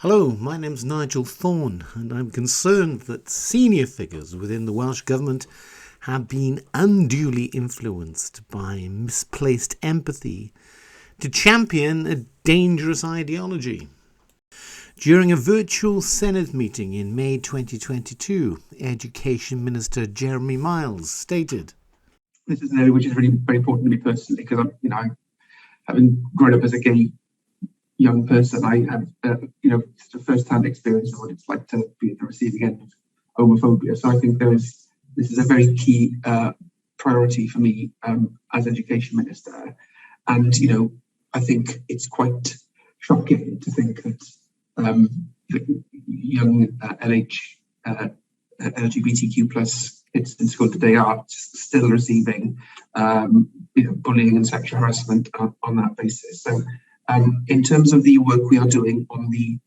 Hello, my name's Nigel Thorne, and I'm concerned that senior figures within the Welsh Government have been unduly influenced by misplaced empathy to champion a dangerous ideology. During a virtual Senedd meeting in May 2022, Education Minister Jeremy Miles stated, "This is an area which is really very important to me personally because I'm having grown up as a gay young person, I have just a first-hand experience of what it's like to be at the receiving end of homophobia. So I think this is a very key priority for me as Education Minister. And I think it's quite shocking to think that young LGBTQ plus kids in school today are still receiving bullying and sexual harassment on that basis. So in terms of the work we are doing on the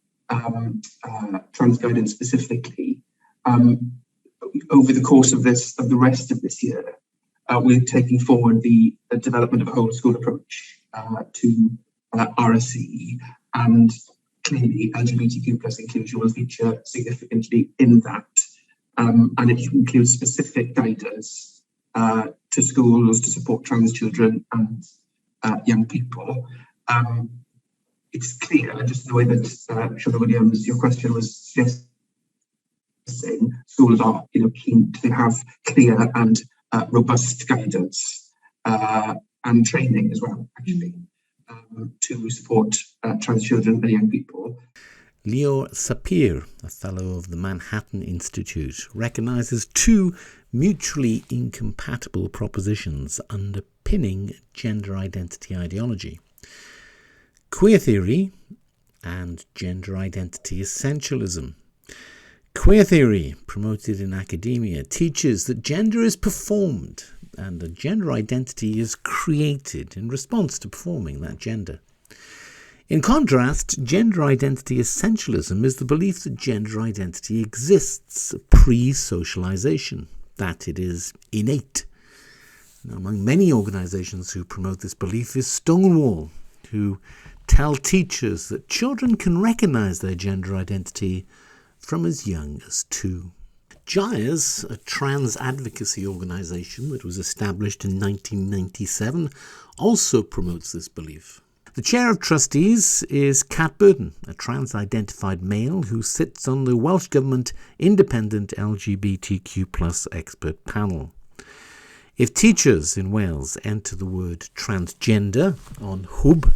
trans guidance specifically, over the course of the rest of this year, we're taking forward the development of a whole school approach to RSE, and clearly LGBTQ plus inclusion will feature significantly in that, and it includes specific guidance to schools to support trans children and young people. It's clear, just the way that Siobhan Williams, your question was suggesting, schools are keen to have clear and robust guidance and training as well, actually, to support trans children and young people. Leor Sapir, a fellow of the Manhattan Institute, recognises two mutually incompatible propositions underpinning gender identity ideology: queer theory and gender identity essentialism. Queer theory, promoted in academia, teaches that gender is performed and that gender identity is created in response to performing that gender. In contrast, gender identity essentialism is the belief that gender identity exists pre-socialization, that it is innate. Now, among many organisations who promote this belief is Stonewall, who tell teachers that children can recognise their gender identity from as young as 2. GIRES, a trans advocacy organisation that was established in 1997, also promotes this belief. The chair of trustees is Cat Burton, a trans-identified male who sits on the Welsh Government Independent LGBTQ+ expert panel. If teachers in Wales enter the word transgender on HEIW,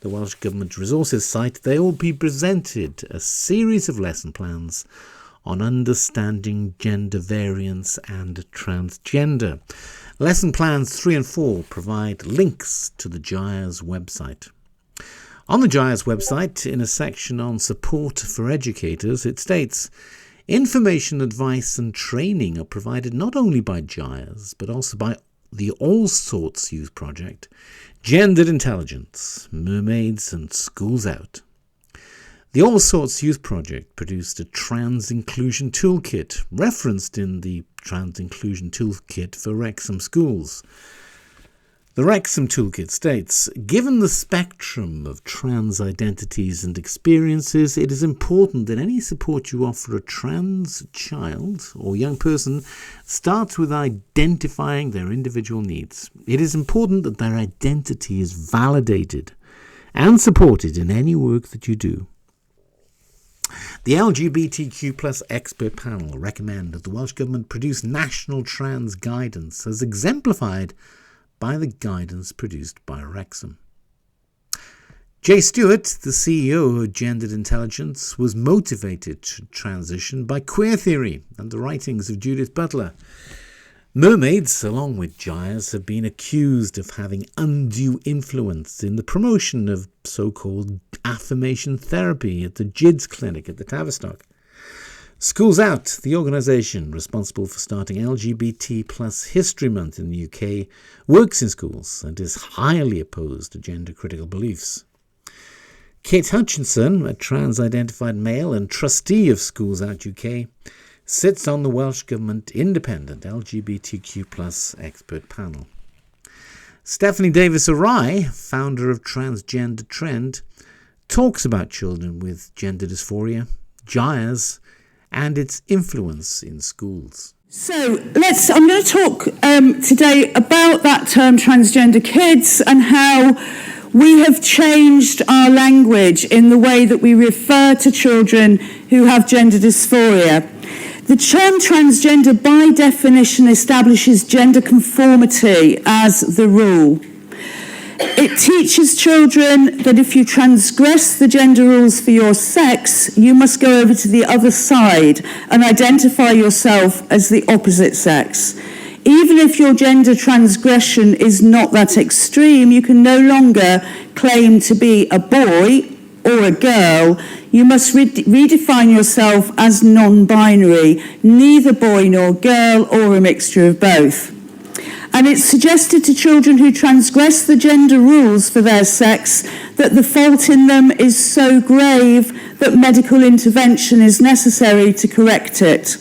the Welsh Government Resources site, they will be presented a series of lesson plans on understanding gender variance and transgender. Lesson plans 3 and 4 provide links to the GIRES website. On the GIRES website, in a section on support for educators, it states, information, advice and training are provided not only by GIRES, but also by the All Sorts Youth Project, Gendered Intelligence, Mermaids and Schools Out. The All Sorts Youth Project produced a trans inclusion toolkit referenced in the Trans Inclusion Toolkit for Wrexham schools. The Wrexham Toolkit states, given the spectrum of trans identities and experiences, it is important that any support you offer a trans child or young person starts with identifying their individual needs. It is important that their identity is validated and supported in any work that you do. The LGBTQ+ expert panel recommend that the Welsh Government produce national trans guidance as exemplified by the guidance produced by Wrexham. Jay Stewart, the CEO of Gendered Intelligence, was motivated to transition by queer theory and the writings of Judith Butler. Mermaids, along with GIRES, have been accused of having undue influence in the promotion of so-called affirmation therapy at the GIDS clinic at the Tavistock. Schools Out, the organisation responsible for starting LGBT+ History Month in the UK, works in schools and is highly opposed to gender-critical beliefs. Kate Hutchinson, a trans-identified male and trustee of Schools Out UK, sits on the Welsh Government Independent LGBTQ+ expert panel. Stephanie Davies-Arai, founder of Transgender Trend, talks about children with gender dysphoria, GIRES, and its influence in schools. So I'm going to talk today about that term transgender kids and how we have changed our language in the way that we refer to children who have gender dysphoria. The term transgender by definition establishes gender conformity as the rule. It teaches children that if you transgress the gender rules for your sex, you must go over to the other side and identify yourself as the opposite sex. Even if your gender transgression is not that extreme, you can no longer claim to be a boy or a girl. You must redefine yourself as non-binary, neither boy nor girl or a mixture of both. And it's suggested to children who transgress the gender rules for their sex that the fault in them is so grave that medical intervention is necessary to correct it.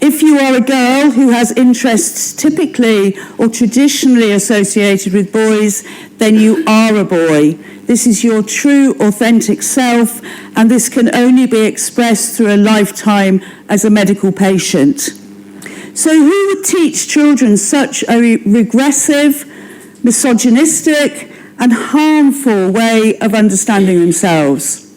If you are a girl who has interests typically or traditionally associated with boys, then you are a boy. This is your true, authentic self, and this can only be expressed through a lifetime as a medical patient. So who would teach children such a regressive, misogynistic, and harmful way of understanding themselves?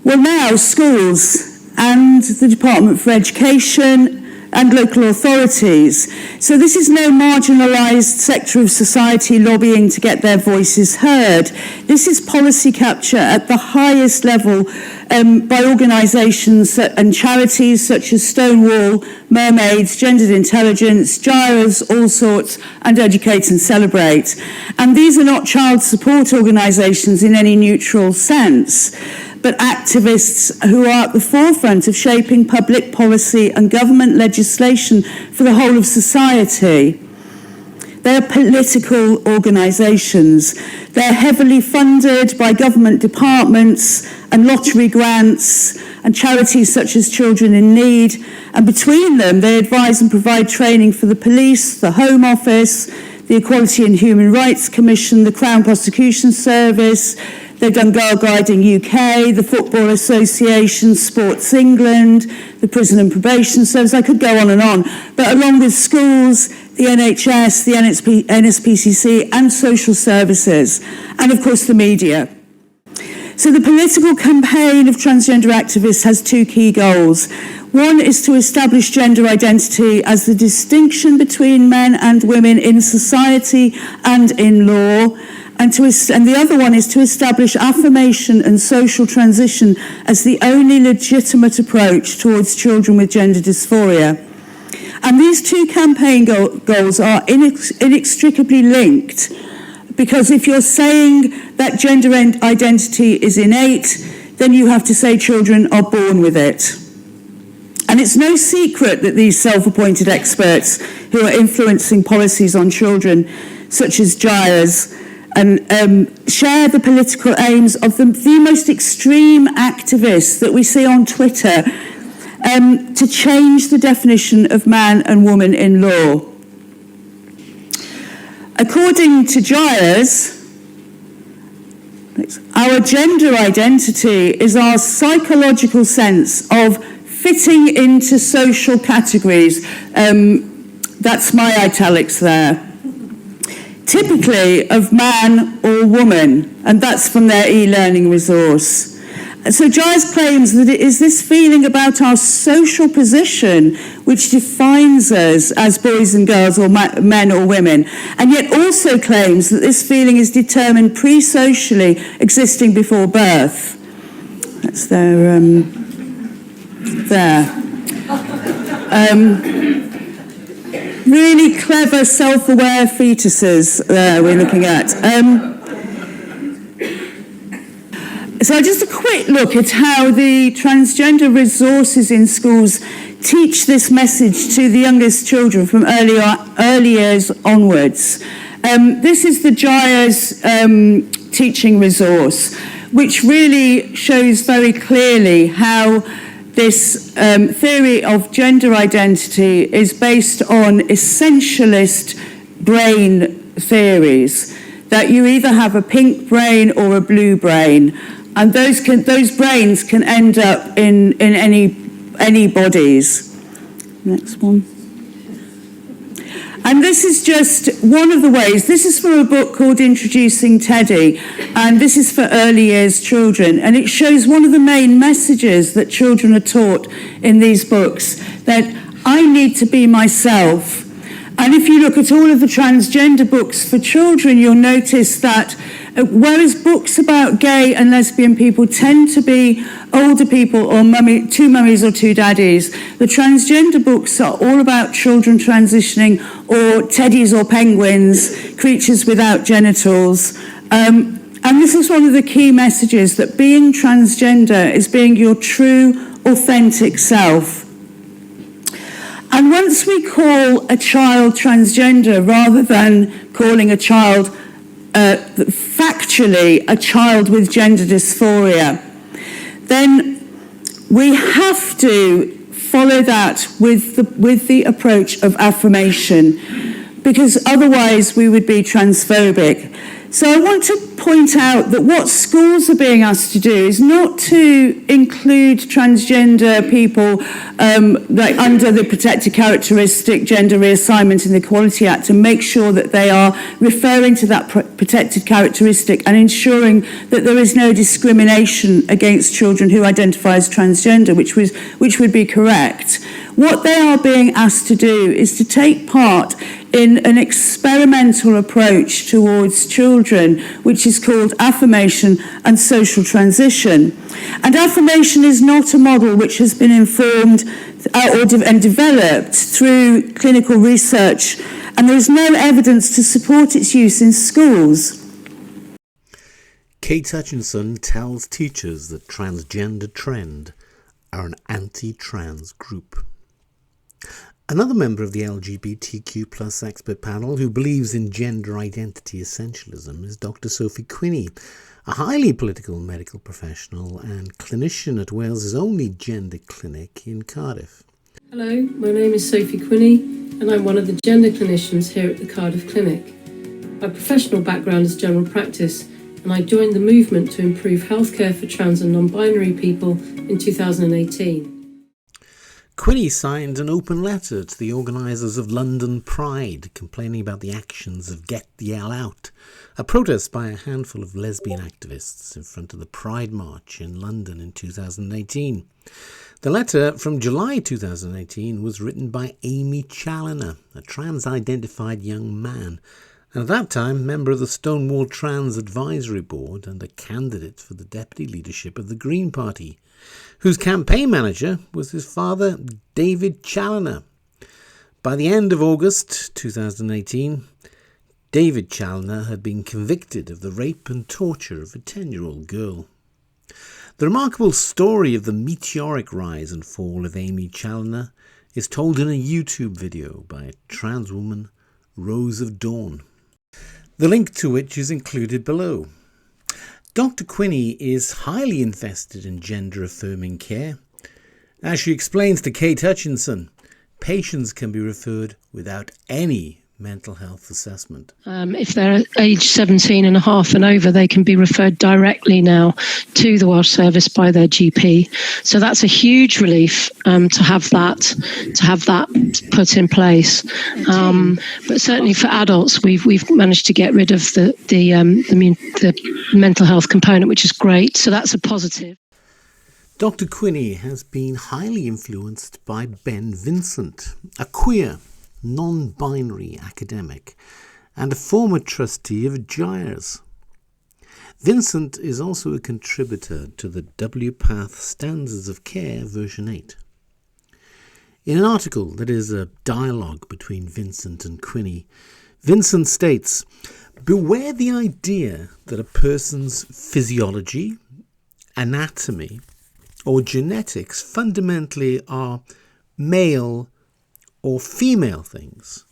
Well, now schools and the Department for Education and local authorities. So this is no marginalised sector of society lobbying to get their voices heard. This is policy capture at the highest level by organisations and charities such as Stonewall, Mermaids, Gendered Intelligence, GIRES, All Sorts, and Educate and Celebrate. And these are not child support organisations in any neutral sense, but activists who are at the forefront of shaping public policy and government legislation for the whole of society. They are political organisations. They're heavily funded by government departments and lottery grants and charities such as Children in Need. And between them, they advise and provide training for the police, the Home Office, the Equality and Human Rights Commission, the Crown Prosecution Service. They've done Girl Guiding UK, the Football Association, Sports England, the Prison and Probation Service. I could go on. But along with schools, the NHS, the NSPCC, and social services, and of course the media. So the political campaign of transgender activists has two key goals. One is to establish gender identity as the distinction between men and women in society and in law. And the other one is to establish affirmation and social transition as the only legitimate approach towards children with gender dysphoria. And these two campaign goals are inextricably linked, because if you're saying that gender identity is innate, then you have to say children are born with it. And it's no secret that these self-appointed experts who are influencing policies on children, such as GIRES, and share the political aims of the most extreme activists that we see on Twitter to change the definition of man and woman in law. According to GIRES, our gender identity is our psychological sense of fitting into social categories. That's my italics there. Typically of man or woman, and that's from their e-learning resource. So GIRES claims that it is this feeling about our social position which defines us as boys and girls or men or women, and yet also claims that this feeling is determined pre-socially, existing before birth. That's their really clever, self-aware fetuses we're looking at. So just a quick look at how the transgender resources in schools teach this message to the youngest children from early years onwards. This is the GIRES teaching resource, which really shows very clearly how this theory of gender identity is based on essentialist brain theories. that you either have a pink brain or a blue brain, and those brains can end up in any bodies. Next one. And this is just one of the ways. This is from a book called Introducing Teddy, and this is for early years children. And it shows one of the main messages that children are taught in these books, that I need to be myself. And if you look at all of the transgender books for children, you'll notice that whereas books about gay and lesbian people tend to be older people or two mummies or two daddies, the transgender books are all about children transitioning, or teddies or penguins, creatures without genitals. And this is one of the key messages, that being transgender is being your true, authentic self. And once we call a child transgender, rather than calling a child factually a child with gender dysphoria, then we have to follow that with the approach of affirmation, because otherwise we would be transphobic. So I want to point out that what schools are being asked to do is not to include transgender people like under the protected characteristic Gender Reassignment and Equality Act, and make sure that they are referring to that protected characteristic and ensuring that there is no discrimination against children who identify as transgender, which would be correct. What they are being asked to do is to take part in an experimental approach towards children, which is called affirmation and social transition. And affirmation is not a model which has been informed and developed through clinical research, and there is no evidence to support its use in schools. Kate Hutchinson tells teachers that Transgender Trend are an anti-trans group. Another member of the LGBTQ plus expert panel who believes in gender identity essentialism is Dr. Sophie Quinney, a highly political medical professional and clinician at Wales's only gender clinic in Cardiff. Hello, my name is Sophie Quinney and I'm one of the gender clinicians here at the Cardiff Clinic. My professional background is general practice, and I joined the movement to improve healthcare for trans and non-binary people in 2018. Quinney signed an open letter to the organisers of London Pride, complaining about the actions of Get the L Out, a protest by a handful of lesbian activists in front of the Pride March in London in 2018. The letter from July 2018 was written by Aimee Challenor, a trans-identified young man, and at that time member of the Stonewall Trans Advisory Board and a candidate for the deputy leadership of the Green Party, whose campaign manager was his father, David Challenor. By the end of August 2018, David Challenor had been convicted of the rape and torture of a 10-year-old girl. The remarkable story of the meteoric rise and fall of Aimee Challenor is told in a YouTube video by a trans woman, Rose of Dawn, the link to which is included below. Dr. Quinney is highly invested in gender-affirming care. As she explains to Kate Hutchinson, patients can be referred without any mental health assessment. If they're age 17 and a half and over, they can be referred directly now to the Welsh service by their GP. So that's a huge relief to have that put in place. But certainly for adults, we've managed to get rid of the mental health component, which is great. So that's a positive. Dr. Quinney has been highly influenced by Ben Vincent, a queer, non-binary academic and a former trustee of GIRES. Vincent is also a contributor to the WPATH Standards of Care version 8. In an article that is a dialogue between Vincent and Quinney, Vincent states, "Beware the idea that a person's physiology, anatomy, or genetics fundamentally are male or female things.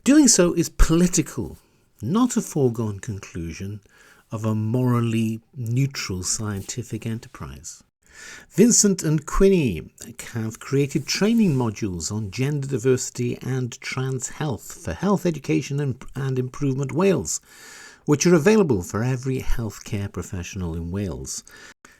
Doing so is political, not a foregone conclusion of a morally neutral scientific enterprise." Vincent and Quinney have created training modules on gender diversity and trans health for Health Education and Improvement Wales, which are available for every healthcare professional in Wales.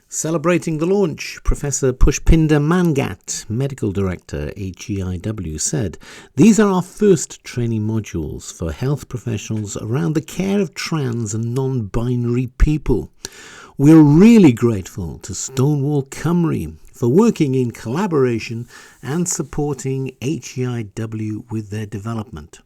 Celebrating the launch, Professor Pushpinder Mangat, Medical Director, HEIW, said, "These are our first training modules for health professionals around the care of trans and non-binary people. We're really grateful to Stonewall Cymru for working in collaboration and supporting HEIW with their development."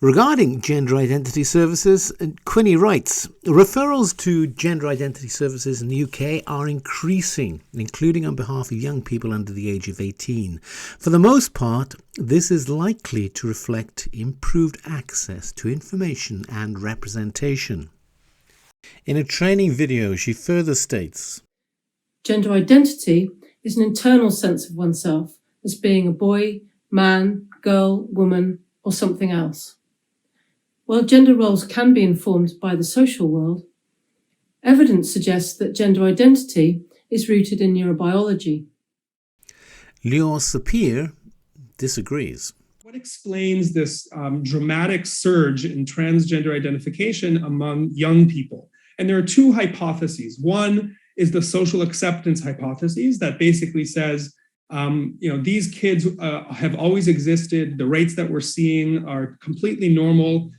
Regarding gender identity services, Quinney writes, "Referrals to gender identity services in the UK are increasing, including on behalf of young people under the age of 18. For the most part, this is likely to reflect improved access to information and representation." In a training video, she further states, "Gender identity is an internal sense of oneself as being a boy, man, girl, woman, or something else. While gender roles can be informed by the social world, evidence suggests that gender identity is rooted in neurobiology." Leor Sapir disagrees. What explains this dramatic surge in transgender identification among young people? And there are two hypotheses. One is the social acceptance hypothesis that basically says, these kids have always existed. The rates that we're seeing are completely normal.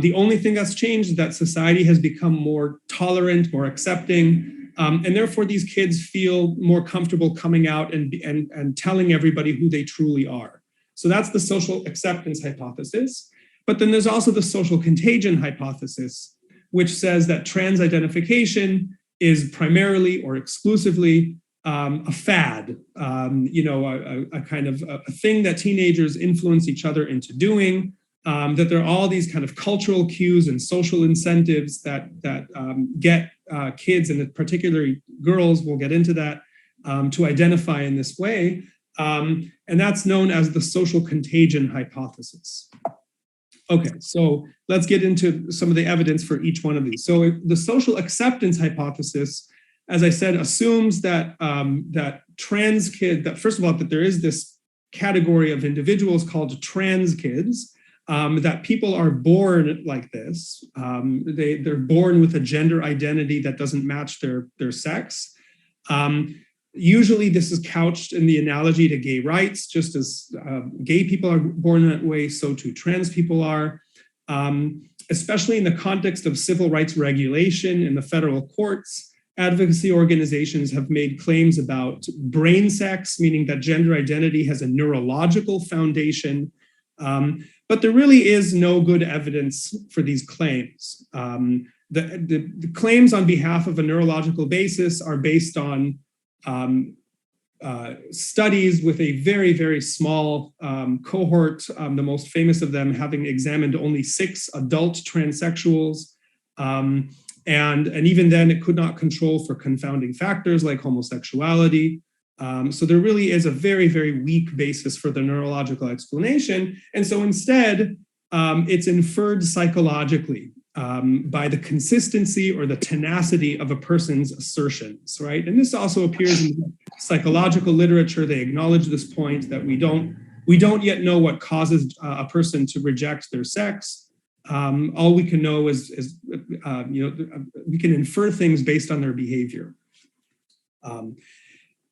The only thing that's changed is that society has become more tolerant, more accepting, and therefore these kids feel more comfortable coming out and telling everybody who they truly are. So that's the social acceptance hypothesis. But then there's also the social contagion hypothesis, which says that trans identification is primarily or exclusively a fad, a kind of a thing that teenagers influence each other into doing. That there are all these kind of cultural cues and social incentives that get kids, and particularly girls, we'll get into that, to identify in this way. And that's known as the social contagion hypothesis. Okay, so let's get into some of the evidence for each one of these. So the social acceptance hypothesis, as I said, assumes that trans kids, that first of all, that there is this category of individuals called trans kids, that people are born like this. They're born with a gender identity that doesn't match their sex. Usually this is couched in the analogy to gay rights, just as gay people are born that way, so too trans people are. Especially in the context of civil rights regulation in the federal courts, advocacy organizations have made claims about brain sex, meaning that gender identity has a neurological foundation. But there really is no good evidence for these claims. The claims on behalf of a neurological basis are based on studies with a very, very small cohort, the most famous of them having examined only 6 adult transsexuals. And even then, it could not control for confounding factors like homosexuality. So there really is a very, very weak basis for the neurological explanation. And so instead, it's inferred psychologically by the consistency or the tenacity of a person's assertions, right? And this also appears in psychological literature. They acknowledge this point that we don't yet know what causes a person to reject their sex. All we can know is we can infer things based on their behavior.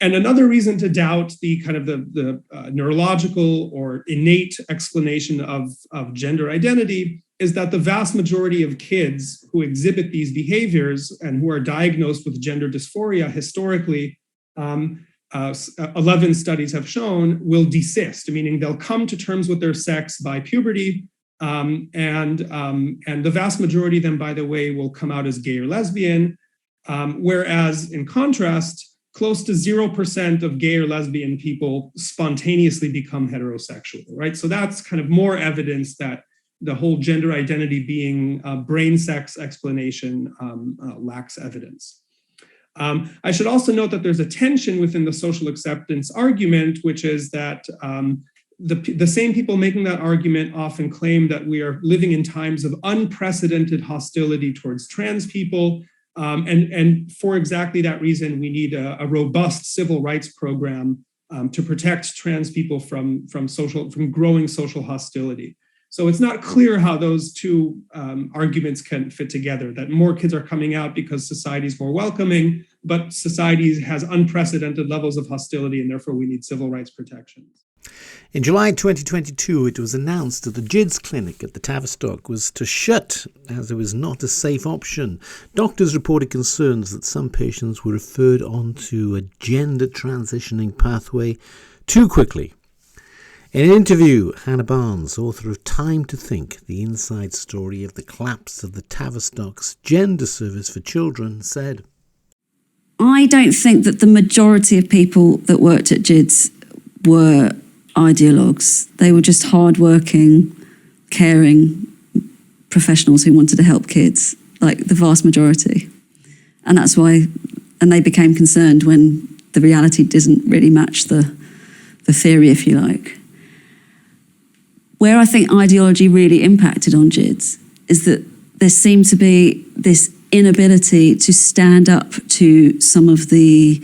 And another reason to doubt the kind of the neurological or innate explanation of gender identity is that the vast majority of kids who exhibit these behaviors and who are diagnosed with gender dysphoria historically, 11 studies have shown, will desist, meaning they'll come to terms with their sex by puberty, and the vast majority of them, by the way, will come out as gay or lesbian, whereas in contrast, close to 0% of gay or lesbian people spontaneously become heterosexual, right? So that's kind of more evidence that the whole gender identity being brain sex explanation lacks evidence. I should also note that there's a tension within the social acceptance argument, which is that the same people making that argument often claim that we are living in times of unprecedented hostility towards trans people. And for exactly that reason, we need a robust civil rights program to protect trans people from growing social hostility. So it's not clear how those two arguments can fit together, that more kids are coming out because society is more welcoming, but society has unprecedented levels of hostility, and therefore we need civil rights protections. In July 2022, it was announced that the GIRES clinic at the Tavistock was to shut, as it was not a safe option. Doctors reported concerns that some patients were referred onto a gender transitioning pathway too quickly. In an interview, Hannah Barnes, author of Time to Think, the inside story of the collapse of the Tavistock's gender service for children, said, I don't think that the majority of people that worked at GIRES were ideologues. They were just hard-working, caring professionals who wanted to help kids, like the vast majority. And that's why, and they became concerned when the reality didn't really match the theory, if you like. Where I think ideology really impacted on GIRES is that there seemed to be this inability to stand up to some of the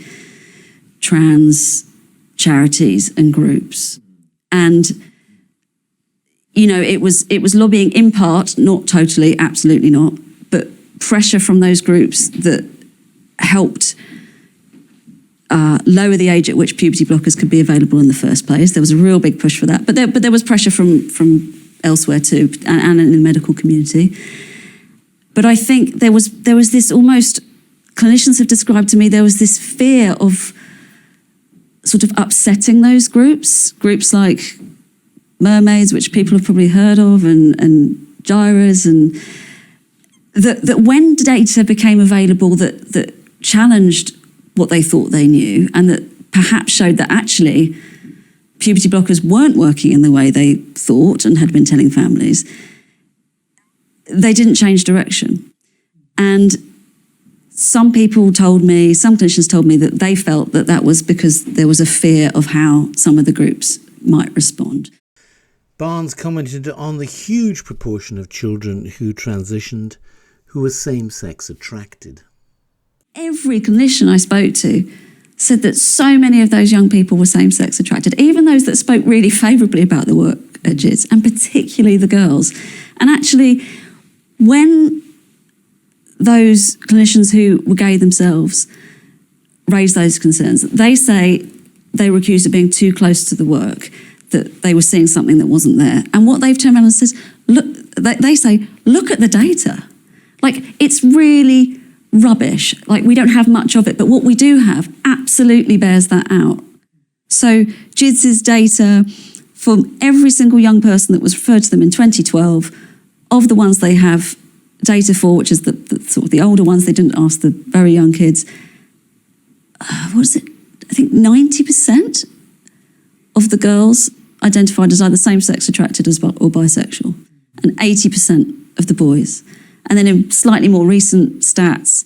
trans charities and groups. And, you know, it was lobbying in part, not totally, absolutely not, but pressure from those groups that helped lower the age at which puberty blockers could be available in the first place. There was a real big push for that. But there was pressure from elsewhere too, and in the medical community. But I think there was this almost, clinicians have described to me, there was this fear of sort of upsetting those groups like Mermaids, which people have probably heard of, and GIRES, and that when data became available that challenged what they thought they knew, and that perhaps showed that actually puberty blockers weren't working in the way they thought and had been telling families, they didn't change direction. And some people told me, some clinicians told me that they felt that was because there was a fear of how some of the groups might respond. Barnes commented on the huge proportion of children who transitioned who were same-sex attracted. Every clinician I spoke to said that so many of those young people were same-sex attracted, even those that spoke really favourably about the work at GIRES, and particularly the girls. And actually, when those clinicians who were gay themselves raised those concerns, they say they were accused of being too close to the work, that they were seeing something that wasn't there. And what they've turned around and says, look, they say, look at the data. Like, it's really rubbish. Like, we don't have much of it, but what we do have absolutely bears that out. So GIRES' data for every single young person that was referred to them in 2012, of the ones they have data for, which is the sort of the older ones, they didn't ask the very young kids, what is it? I think 90% of the girls identified as either same-sex attracted or bisexual, and 80% of the boys. And then in slightly more recent stats,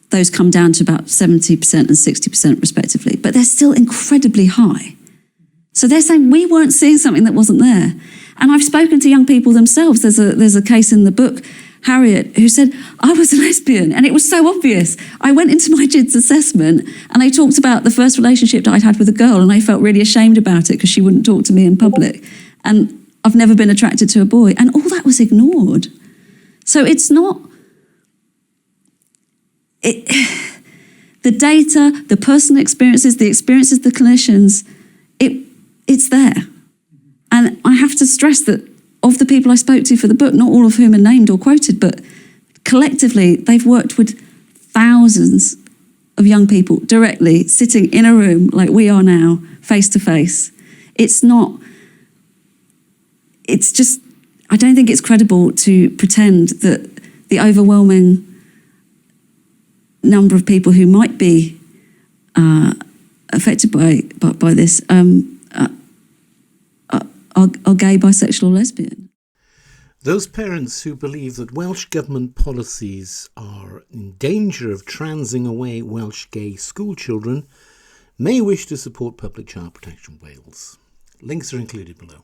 those come down to about 70% and 60% respectively, but they're still incredibly high. So they're saying we weren't seeing something that wasn't there. And I've spoken to young people themselves. There's a case in the book, Harriet, who said, I was a lesbian, and it was so obvious. I went into my GIRES assessment and I talked about the first relationship that I'd had with a girl, and I felt really ashamed about it because she wouldn't talk to me in public. And I've never been attracted to a boy. And all that was ignored. So it's not... the data, the personal experiences, the experiences of the clinicians, it's there. And I have to stress that of the people I spoke to for the book, not all of whom are named or quoted, but collectively, they've worked with thousands of young people directly, sitting in a room like we are now, face to face. It's just, I don't think it's credible to pretend that the overwhelming number of people who might be affected by this are gay, bisexual, or lesbian. Those parents who believe that Welsh Government policies are in danger of transing away Welsh gay school children may wish to support Public Child Protection Wales. Links are included below.